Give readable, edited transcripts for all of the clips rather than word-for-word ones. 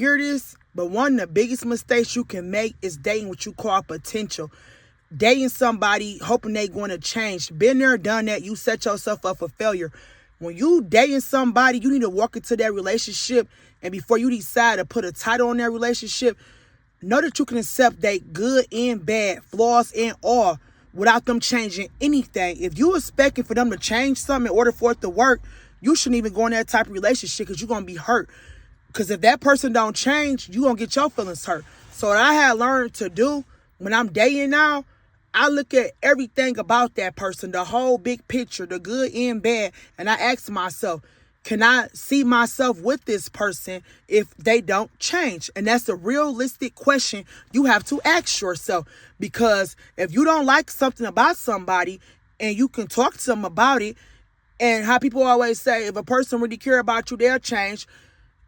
hear this, but one of the biggest mistakes you can make is dating what you call potential. Dating somebody hoping they going to change. Been there, done that. You set yourself up for failure. When you dating somebody, you need to walk into that relationship, and before you decide to put a title on that relationship, know that you can accept their good and bad, flaws and all, without them changing anything. If you expecting for them to change something in order for it to work, you shouldn't even go in that type of relationship, because you're going to be hurt. Because if that person don't change, you going to get your feelings hurt. So what I had learned to do when I'm dating now, I look at everything about that person, the whole big picture, the good and bad, and I ask myself, can I see myself with this person if they don't change? And that's a realistic question you have to ask yourself. Because if you don't like something about somebody and you can talk to them about it, and how people always say, if a person really care about you, they'll change.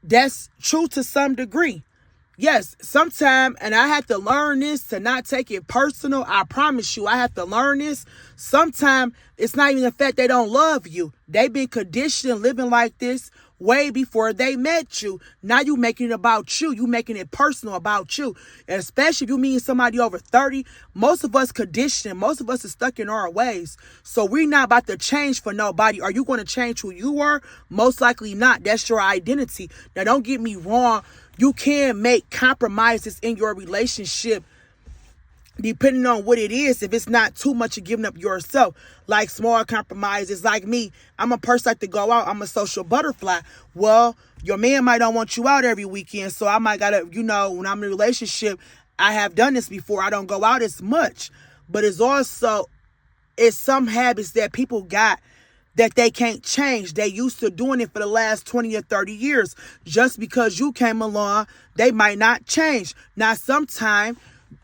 That's true to some degree. Yes, sometimes, and I had to learn this to not take it personal. I promise you, I have to learn this. Sometimes it's not even the fact they don't love you. They've been conditioned living like this way before they met you. Now you making it about you. You making it personal about you. And especially if you meet somebody over 30, most of us conditioned. Most of us are stuck in our ways. So we're not about to change for nobody. Are you going to change who you are? Most likely not. That's your identity. Now don't get me wrong. You can make compromises in your relationship depending on what it is, if it's not too much of giving up yourself. Like small compromises. Like me, I'm a person like to go out. I'm a social butterfly. Well, your man might not want you out every weekend, so I might gotta, when I'm in a relationship, I have done this before. I don't go out as much. But it's some habits that people got that they can't change. They used to doing it for the last 20 or 30 years. Just because you came along, they might not change. Now, sometimes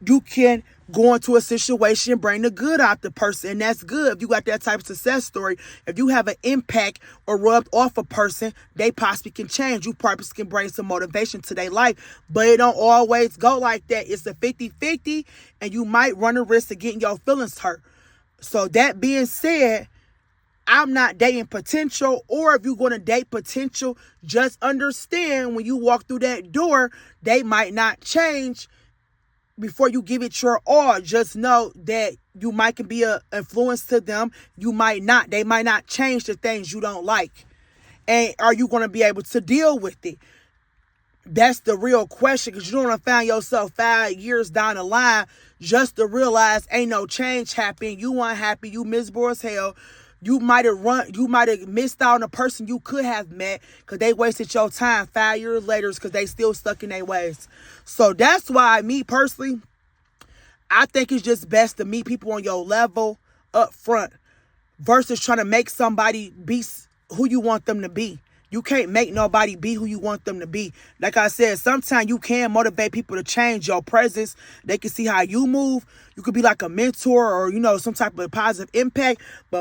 you can go into a situation and bring the good out the person, and that's good. If you got that type of success story, if you have an impact or rubbed off a person, they possibly can change. You probably can bring some motivation to their life, but it don't always go like that. It's a 50-50, and you might run a risk of getting your feelings hurt. So that being said, I'm not dating potential, or if you're going to date potential, just understand when you walk through that door, they might not change before you give it your all. Just know that you might can be an influence to them. You might not. They might not change the things you don't like. And are you going to be able to deal with it? That's the real question, because you don't want to find yourself 5 years down the line just to realize ain't no change happening. You unhappy. You miserable as hell. You might have missed out on a person you could have met because they wasted your time 5 years later because they still stuck in their ways. So that's why, me personally, I think it's just best to meet people on your level up front versus trying to make somebody be who you want them to be. You can't make nobody be who you want them to be. Like I said, sometimes you can motivate people to change your presence. They can see how you move. You could be like a mentor or, some type of positive impact. But